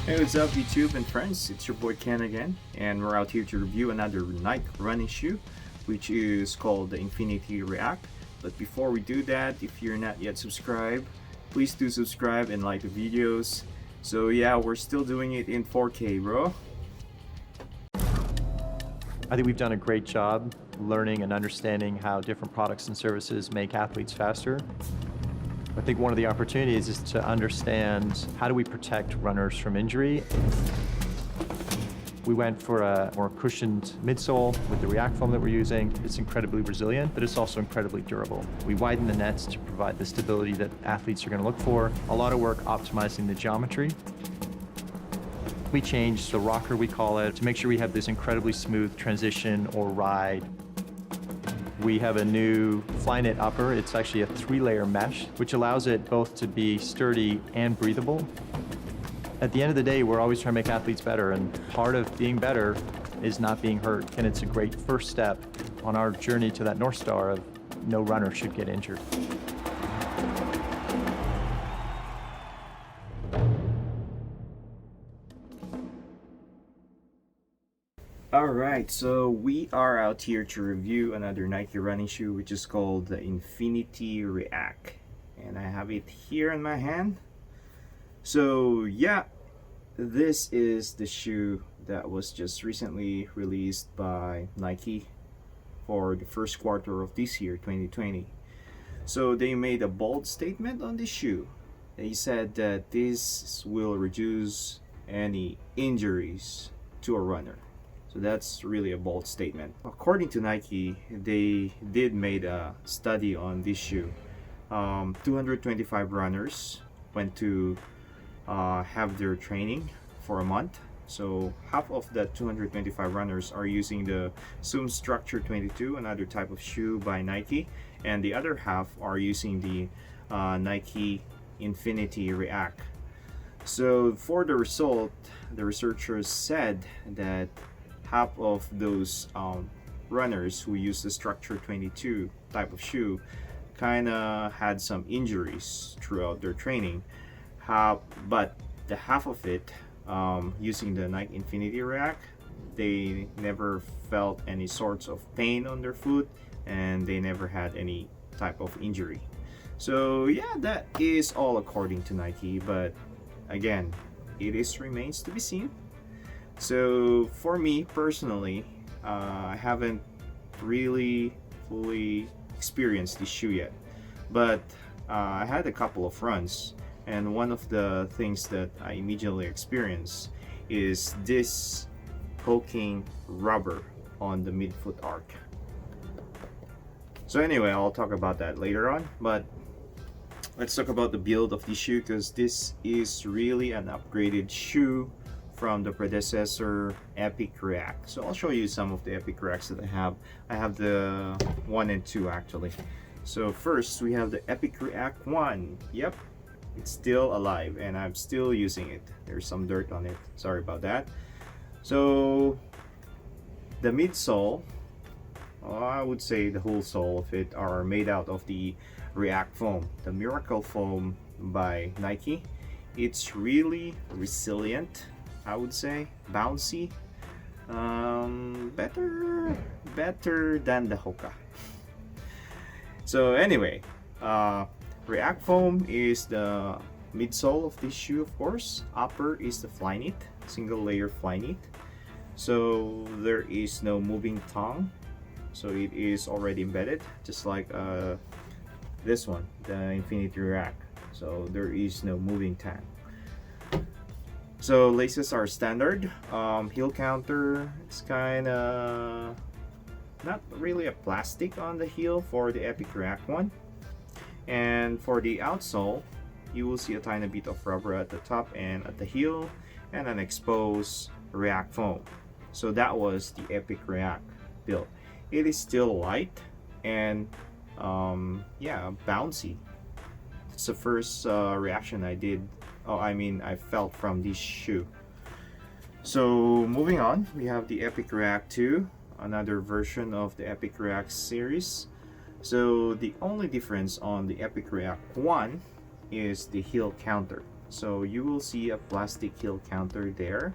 Hey, what's up YouTube and friends? It's your boy Ken again, and we're out here to review another Nike running shoe, which is called the Infinity React. But before we do that, if you're not yet subscribed, please do subscribe and like the videos. So yeah, we're still doing it in 4K, bro. I think we've done a great job learning and understanding how different products and services make athletes faster. I think one of the opportunities is to understand how do we protect runners from injury. We went for a more cushioned midsole with the React foam that we're using. It's incredibly resilient, but it's also incredibly durable. We widen the nets to provide the stability that athletes are going to look for. A lot of work optimizing the geometry. We changed the rocker, we call it, to make sure we have this incredibly smooth transition or ride. We have a new Flyknit upper. It's actually a 3-layer mesh, which allows it both to be sturdy and breathable. At the end of the day, we're always trying to make athletes better, and part of being better is not being hurt. And it's a great first step on our journey to that North Star of no runner should get injured. Alright, so we are out here to review another Nike running shoe, which is called the Infinity React. And I have it here in my hand. So yeah, this is the shoe that was just recently released by Nike for the first quarter of this year, 2020. So they made a bold statement on this shoe. They said that this will reduce any injuries to a runner. So that's really a bold statement. According to Nike, they did made a study on this shoe. 225 runners went to have their training for a month. So half of the 225 runners are using the Zoom Structure 22, another type of shoe by Nike, and the other half are using the Nike Infinity React. So for the result, the researchers said that half of those runners who use the Structure 22 type of shoe kind of had some injuries throughout their training. But the half of it using the Nike Infinity React, they never felt any sorts of pain on their foot, and they never had any type of injury. So yeah, that is all according to Nike, but again, it remains to be seen. So for me personally, I haven't really fully experienced this shoe yet, but I had a couple of runs, and one of the things that I immediately experienced is this poking rubber on the midfoot arc. So anyway, I'll talk about that later on, but let's talk about the build of this shoe, because this is really an upgraded shoe from the predecessor Epic React. So I'll show you some of the Epic Reacts that I have. I have the 1 and 2 actually. So first we have the Epic React 1. Yep, it's still alive and I'm still using it. There's some dirt on it, sorry about that. So the midsole, I would say the whole sole of it are made out of the React foam, the Miracle foam by Nike. It's really resilient, I would say, bouncy, better than the Hoka. So anyway, React foam is the midsole of this shoe, of course. Upper is the Flyknit, single layer Flyknit. So there is no moving tongue, so it is already embedded, just like this one, the Infinity React. So there is no moving tongue. So laces are standard. Heel counter, it's kind of not really a plastic on the heel for the Epic React one. And for the outsole, you will see a tiny bit of rubber at the top and at the heel, and an exposed React foam. So that was the Epic React build. It is still light and yeah, bouncy. It's the first reaction I felt from this shoe. So moving on, we have the Epic React 2, another version of the Epic React series. So the only difference on the Epic React 1 is the heel counter. So you will see a plastic heel counter there,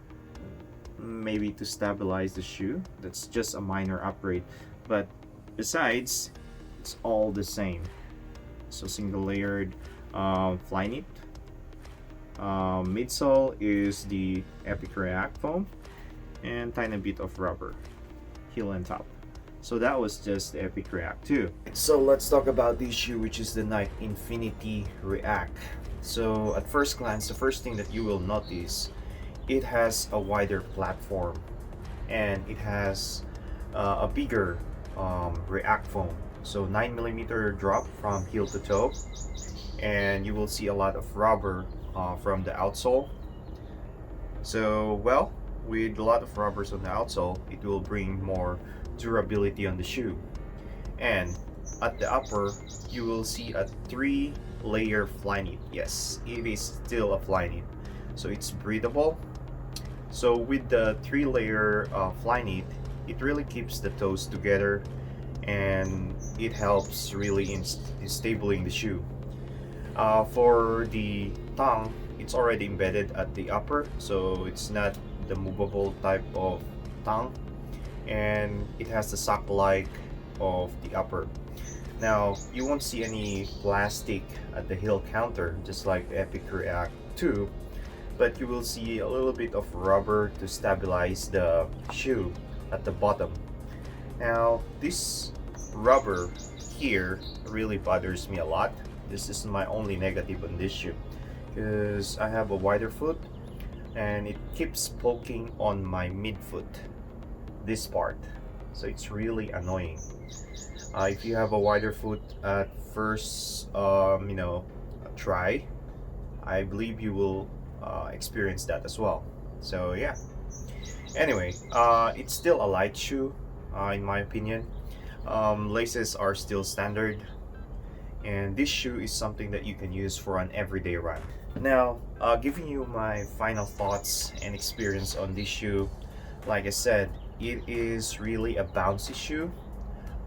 maybe to stabilize the shoe. That's just a minor upgrade, but besides, it's all the same. So single layered Flyknit. Midsole is the Epic React foam, and tiny bit of rubber, heel and top. So that was just the Epic React 2. So let's talk about this shoe, which is the Nike Infinity React. So at first glance, the first thing that you will notice, it has a wider platform and it has a bigger React foam. So 9mm drop from heel to toe, and you will see a lot of rubber from the outsole. So well, with a lot of rubbers on the outsole, it will bring more durability on the shoe. And at the upper, you will see a 3-layer Flyknit. Yes, it is still a Flyknit, so it's breathable. So with the 3-layer Flyknit, it really keeps the toes together, and it helps really in stabilizing the shoe. For the tongue, it's already embedded at the upper, so it's not the movable type of tongue, and it has the sock-like of the upper. Now you won't see any plastic at the heel counter, just like the Epic React 2, but you will see a little bit of rubber to stabilize the shoe at the bottom. Now this rubber here really bothers me a lot. This is my only negative on this shoe, because I have a wider foot and it keeps poking on my midfoot, this part, so it's really annoying. If you have a wider foot at first try, I believe you will experience that as well. So yeah, anyway, it's still a light shoe in my opinion. Laces are still standard, and this shoe is something that you can use for an everyday run. Now, giving you my final thoughts and experience on this shoe, like I said, it is really a bouncy shoe.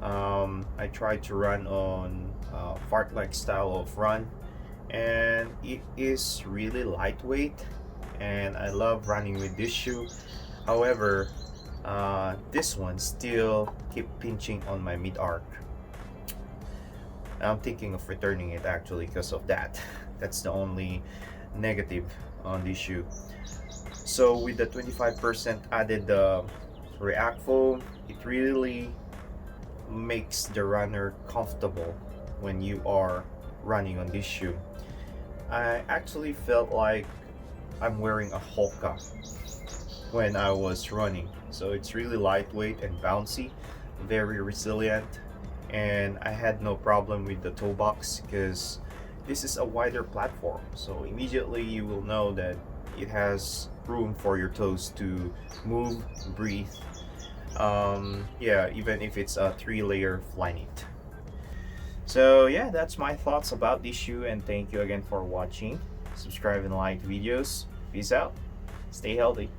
I tried to run on fartlek style of run, and it is really lightweight, and I love running with this shoe. However, this one still keep pinching on my mid arc. I'm thinking of returning it actually because of that. That's the only negative on this shoe. So with the 25% added React foam, it really makes the runner comfortable when you are running on this shoe. I actually felt like I'm wearing a Hoka when I was running. So it's really lightweight and bouncy, very resilient, and I had no problem with the toe box because this is a wider platform, so immediately you will know that it has room for your toes to move, breathe. Yeah, even if it's a 3-layer Flyknit. So yeah, that's my thoughts about this shoe, and thank you again for watching. Subscribe and like videos. Peace out. Stay healthy.